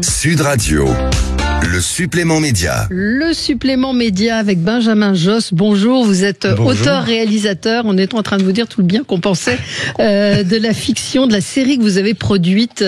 Sud Radio, le supplément média. Le supplément média avec Benjamin Josse. Bonjour, vous êtes auteur-réalisateur. On est en train de vous dire tout le bien qu'on pensait de la fiction, de la série que vous avez produite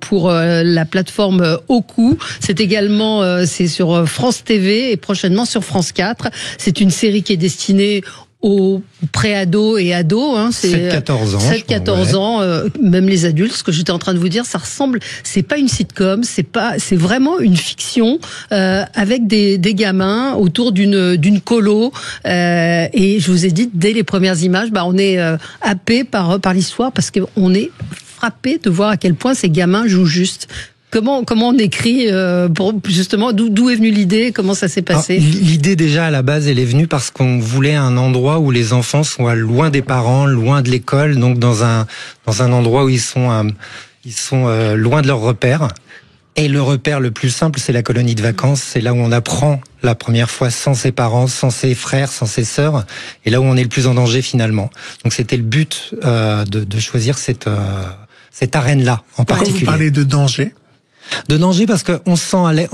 pour la plateforme Oku. C'est également c'est sur France TV et prochainement sur France 4. C'est une série qui est destinée aux pré-ados et ados, hein, c'est 7-14 ans. 7-14 ans, même les adultes. Ce que j'étais en train de vous dire, ça ressemble. C'est pas une sitcom, c'est vraiment une fiction avec des gamins autour d'une colo. Et je vous ai dit dès les premières images, on est happé par l'histoire parce qu'on est frappé de voir à quel point ces gamins jouent juste. Comment on écrit pour justement d'où est venue l'idée, comment ça s'est passé? L'idée déjà à la base elle est venue parce qu'on voulait un endroit où les enfants soient loin des parents, loin de l'école, donc dans un endroit où ils sont loin de leurs repères. Et le repère le plus simple, c'est la colonie de vacances. C'est là où on apprend la première fois sans ses parents, sans ses frères, sans ses sœurs, et là où on est le plus en danger finalement. Donc c'était le but de choisir cette arène-là en particulier. Vous parlez de danger. De danger parce que on se sent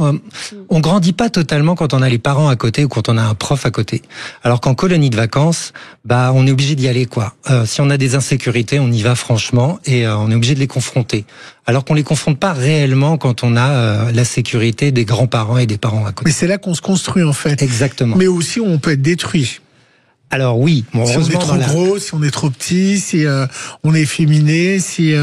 on grandit pas totalement quand on a les parents à côté ou quand on a un prof à côté. Alors qu'en colonie de vacances, on est obligé d'y aller quoi. Si on a des insécurités, on y va franchement et on est obligé de les confronter. Alors qu'on les confronte pas réellement quand on a la sécurité des grands-parents et des parents à côté. Mais c'est là qu'on se construit en fait. Exactement. Mais aussi on peut être détruit. Alors oui, si on est trop gros, si on est trop petit, si on est efféminé, si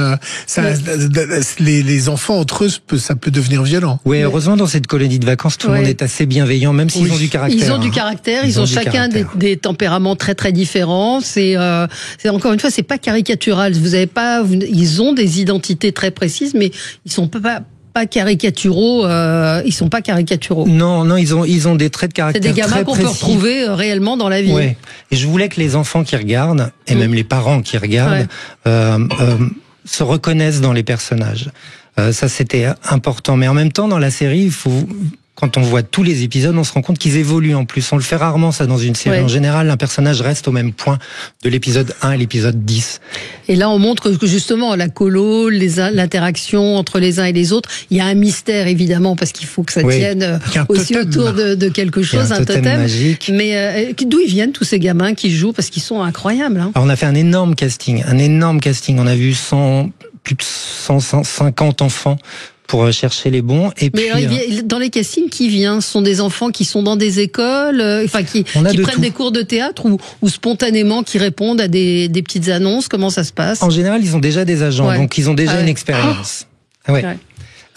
les enfants entre eux, ça peut devenir violent. Oui, heureusement dans cette colonie de vacances, tout le monde est assez bienveillant, même s'ils ont du caractère. Ils ont du caractère, ils ont chacun des tempéraments très très différents. C'est encore une fois, c'est pas caricatural. Ils ont des identités très précises, mais ils sont pas caricaturaux, ils sont pas caricaturaux. Non, ils ont des traits de caractère très précis. C'est des gamins qu'on peut retrouver réellement dans la vie. Ouais. Et je voulais que les enfants qui regardent, et même les parents qui regardent, se reconnaissent dans les personnages. Ça, c'était important. Mais en même temps, dans la série, quand on voit tous les épisodes, on se rend compte qu'ils évoluent en plus. On le fait rarement, ça, dans une série. En général, un personnage reste au même point de l'épisode 1 à l'épisode 10. Et là, on montre que justement, la colo, l'interaction entre les uns et les autres, il y a un mystère, évidemment, parce qu'il faut que ça tienne aussi autour de quelque chose, un totem magique. Mais d'où ils viennent, tous ces gamins qui jouent, parce qu'ils sont incroyables. Hein. Alors, on a fait un énorme casting. On a vu plus de 150 enfants pour chercher les bons. Et mais puis, dans les castings, qui vient? Ce sont des enfants qui sont dans des écoles, qui prennent des cours de théâtre ou spontanément qui répondent à des petites annonces. Comment ça se passe? En général, ils ont déjà des agents, donc ils ont déjà une expérience.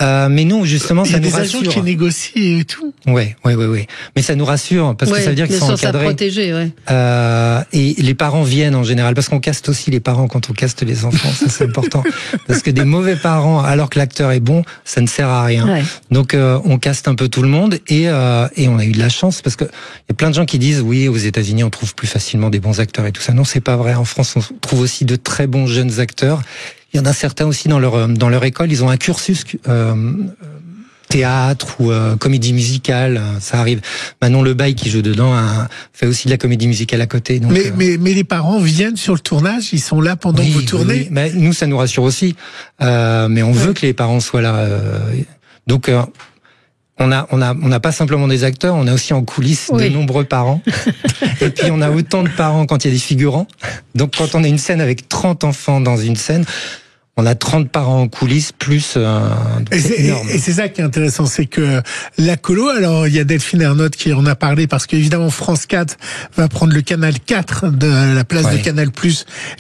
Mais nous, justement, ça nous rassure. Il y a des agents qui négocient et tout. Oui. Mais ça nous rassure, parce que ça veut dire qu'ils sont encadrés. Protégés, et les parents viennent en général, parce qu'on caste aussi les parents quand on caste les enfants, ça c'est important. Parce que des mauvais parents, alors que l'acteur est bon, ça ne sert à rien. Donc on caste un peu tout le monde, et on a eu de la chance, parce que il y a plein de gens qui disent, oui, aux États-Unis on trouve plus facilement des bons acteurs et tout ça. Non, c'est pas vrai. En France, on trouve aussi de très bons jeunes acteurs. Il y en a certains aussi dans leur école, ils ont un cursus théâtre ou comédie musicale, ça arrive. Manon Lebaille qui joue dedans fait aussi de la comédie musicale à côté. Donc, mais les parents viennent sur le tournage, ils sont là pendant que vous tournez. Oui. Mais nous, ça nous rassure aussi. Mais on veut que les parents soient là. Donc on n'a pas simplement des acteurs, on a aussi en coulisses de nombreux parents. Et puis on a autant de parents quand il y a des figurants. Donc quand on a une scène avec 30 enfants dans une scène, on a 30 parents en coulisses, plus c'est énorme. Et c'est ça qui est intéressant, c'est que la colo, alors il y a Delphine Ernotte qui en a parlé, parce qu'évidemment France 4 va prendre le canal 4 de la place de Canal+,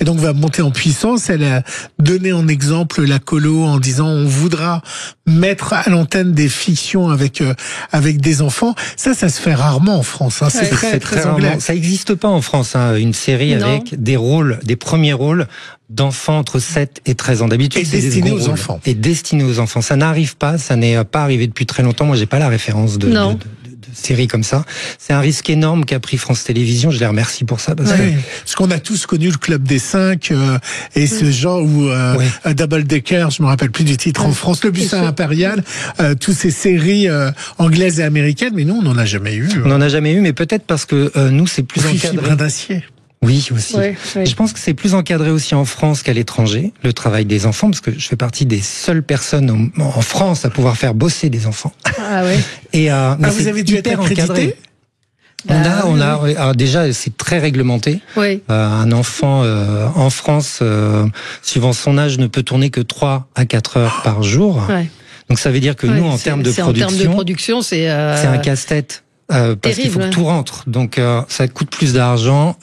et donc va monter en puissance. Elle a donné en exemple la colo en disant on voudra mettre à l'antenne des fictions avec des enfants. Ça se fait rarement en France. Hein. C'est très anglais. Rarement. Ça n'existe pas en France, une série avec des premiers rôles d'enfants entre 7 et 13 ans. D'habitude, c'est destiné aux enfants. Et destiné aux enfants. Ça n'arrive pas, ça n'est pas arrivé depuis très longtemps. Moi, j'ai pas la référence de séries comme ça. C'est un risque énorme qu'a pris France Télévisions. Je les remercie pour ça. Parce qu'on a tous connu le Club des 5 et ce genre où Double Decker, je me rappelle plus du titre en France, le bus impérial, toutes ces séries anglaises et américaines. Mais nous, on n'en a jamais eu. On n'en a jamais eu, mais peut-être parce que nous, c'est plus encadré. Fibre d'acier. Oui, aussi. Ouais. Je pense que c'est plus encadré aussi en France qu'à l'étranger, le travail des enfants, parce que je fais partie des seules personnes en France à pouvoir faire bosser des enfants. Ah ouais. Et mais vous avez dû être accrédité ? On a alors déjà c'est très réglementé. Oui. Un enfant en France, suivant son âge, ne peut tourner que 3 à 4 heures par jour. Ouais. Donc ça veut dire que nous, en termes de production, c'est un casse-tête. Parce qu'il faut que tout rentre, donc ça coûte plus d'argent,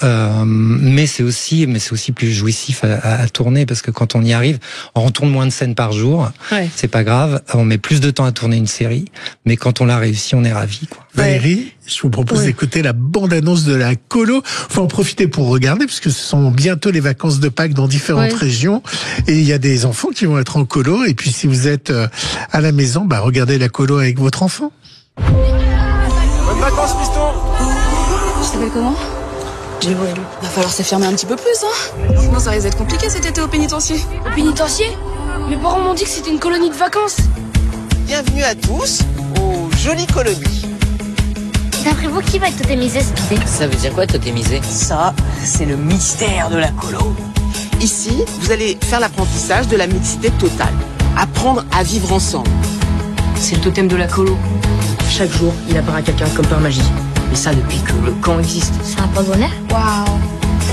mais c'est aussi plus jouissif à tourner, parce que quand on y arrive, on tourne moins de scènes par jour, c'est pas grave, on met plus de temps à tourner une série, mais quand on l'a réussi, on est ravis, quoi. Valérie, je vous propose d'écouter la bande-annonce de la colo. Faut en profiter pour regarder, puisque ce sont bientôt les vacances de Pâques dans différentes régions, et il y a des enfants qui vont être en colo, et puis si vous êtes à la maison, regardez la colo avec votre enfant. Bonnes vacances, piston. Tu t'appelles comment? Joël. Va falloir s'affirmer un petit peu plus, hein. Sinon ça risque d'être compliqué cet été au pénitencier. Au pénitencier? Mes parents m'ont dit que c'était une colonie de vacances. Bienvenue à tous aux jolies colonies. D'après vous, qui va être totémisé cet été? Ça veut dire quoi, totémisé? Ça, c'est le mystère de la colo. Ici, vous allez faire l'apprentissage de la mixité totale. Apprendre à vivre ensemble. C'est le totem de la colo. Chaque jour, il apparaît quelqu'un comme par magie. Et ça depuis que le camp existe. C'est un porte-bonheur? Waouh!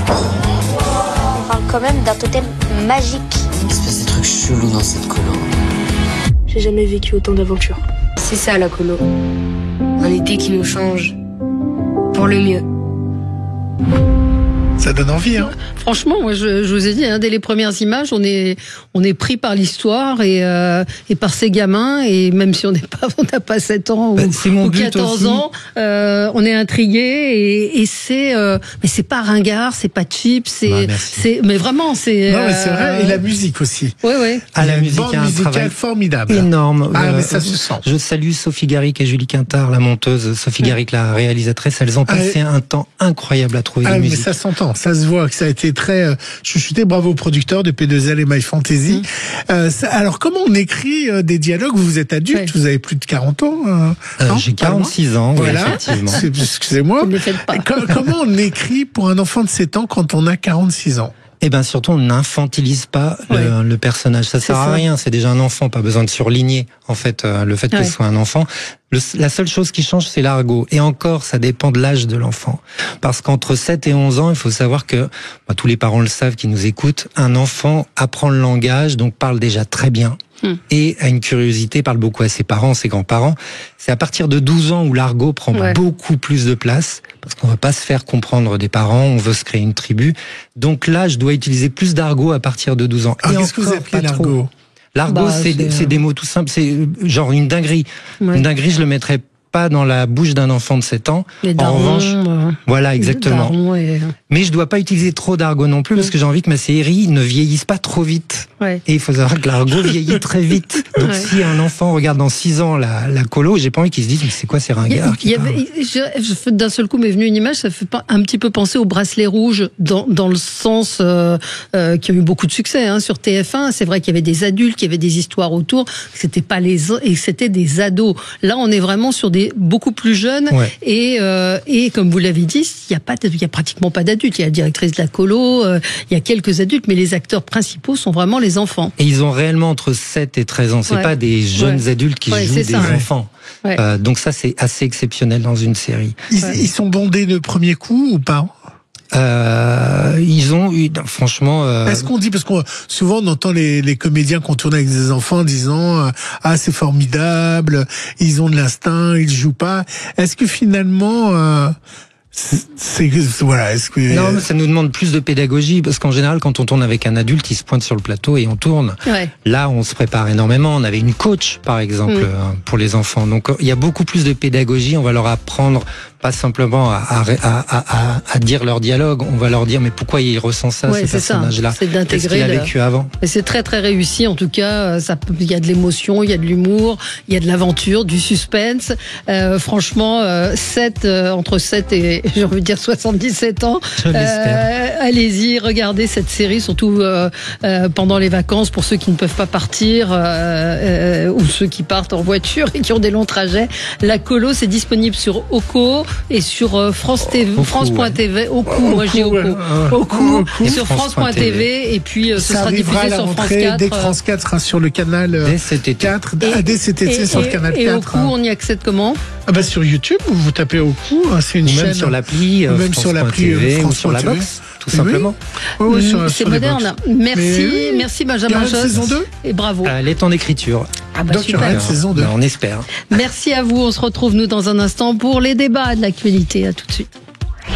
On parle quand même d'un totem magique. Une espèce de truc chelou dans cette colo. J'ai jamais vécu autant d'aventures. C'est ça la colo. Un été qui nous change. Pour le mieux. Ça donne envie, hein. Franchement, moi, je vous ai dit, dès les premières images, on est pris par l'histoire et par ces gamins, et même si on n'a pas 7 ans ou 14 ans, on est intrigué et c'est, mais c'est pas ringard, c'est pas cheap, mais vraiment, c'est. Non, mais c'est vrai, et la musique aussi. Oui. La musique, bande musicale formidable. Énorme. Mais ça se sent. Je salue Sophie Garrick et Julie Quintard, la monteuse. Sophie Garrick, la réalisatrice. Elles ont passé un temps incroyable à trouver des musiques. Mais ça s'entend. Ça se voit que ça a été très chouchouté. Bravo aux producteurs de P2L et My Fantasy. Alors, comment on écrit des dialogues? Vous êtes adulte, vous avez plus de 40 ans. J'ai 46 ans, voilà. Effectivement. Excusez-moi. Comment on écrit pour un enfant de 7 ans quand on a 46 ans? Eh ben surtout, on n'infantilise pas le personnage. Ça sert à rien. C'est déjà un enfant, pas besoin de surligner en fait le fait que ce soit un enfant. La seule chose qui change, c'est l'argot. Et encore, ça dépend de l'âge de l'enfant. Parce qu'entre 7 et 11 ans, il faut savoir que tous les parents le savent qui nous écoutent. Un enfant apprend le langage, donc parle déjà très bien. Et a une curiosité, parle beaucoup à ses parents, ses grands-parents. C'est à partir de 12 ans où l'argot prend beaucoup plus de place, parce qu'on va pas se faire comprendre des parents, on veut se créer une tribu. Donc là, je dois utiliser plus d'argot à partir de 12 ans. Qu'est-ce que vous appelez l'argot? L'argot, c'est des mots tout simples, c'est genre une dinguerie. Une dinguerie, je le mettrais pas dans la bouche d'un enfant de 7 ans. En revanche, voilà, exactement. Mais je dois pas utiliser trop d'argot non plus, parce que j'ai envie que ma série ne vieillisse pas trop vite. Et il faut savoir que l'argot vieillit très vite. Donc si un enfant regarde dans 6 ans la colo, j'ai pas envie qu'il se dise mais c'est quoi ces ringards d'un seul coup m'est venue une image, ça fait un petit peu penser au Bracelet rouge dans le sens qui a eu beaucoup de succès sur TF1. C'est vrai qu'il y avait des adultes, qu'il y avait des histoires autour, c'était pas et c'était des ados. Là, on est vraiment sur des beaucoup plus jeunes et comme vous l'avez dit, il y a pratiquement pas d'adultes. Il y a la directrice de la colo, il y a quelques adultes, mais les acteurs principaux sont vraiment les enfants. Et ils ont réellement entre 7 et 13 ans. C'est pas des jeunes adultes qui jouent des enfants. Donc ça, c'est assez exceptionnel dans une série. Ils sont bondés de premier coup ou pas? Ils ont eu, franchement. Est-ce qu'on dit, parce qu'on souvent on entend les comédiens qu'on tourne avec des enfants en disant c'est formidable, ils ont de l'instinct, ils jouent pas. Est-ce que finalement est-ce que... Non, mais ça nous demande plus de pédagogie, parce qu'en général, quand on tourne avec un adulte, il se pointe sur le plateau et on tourne. Là, on se prépare énormément. On avait une coach, par exemple, pour les enfants. Donc, il y a beaucoup plus de pédagogie. On va leur apprendre pas simplement à dire leur dialogue. On va leur dire, mais pourquoi il ressent ça, ce personnage-là? C'est d'intégrer. Qu'est-ce qu'il a vécu avant? Et c'est très, très réussi. En tout cas, il y a de l'émotion, il y a de l'humour, il y a de l'aventure, du suspense. Franchement, entre 7 et, j'ai envie de dire 77 ans. Allez-y, regardez cette série, surtout pendant les vacances, pour ceux qui ne peuvent pas partir ou ceux qui partent en voiture et qui ont des longs trajets. La colo, c'est disponible sur Oco. et sur France TV, Oku, France.tv, Oku, moi j'ai Oku, Oku, sur France.tv, et puis ce ça sera arrivera diffusé à la sur France rentrée 4. dès que France 4 sera sur le canal Dès cet été. 4, dès cet été sur le canal 4. Et Oku, on y accède comment? Ah bah sur YouTube, vous tapez Oku, c'est une Ou chaîne. même sur l'appli, même sur l'appli ou sur la box, tout simplement. Oui, c'est moderne. Merci, merci Benjamin Josse. Josse. Et bravo. Elle est en écriture. Ah bah Donc il y aura super. une saison 2. On espère. Merci à vous. On se retrouve nous dans un instant pour les débats de l'actualité. À tout de suite.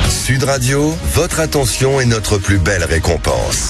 Sud Radio, votre attention est notre plus belle récompense.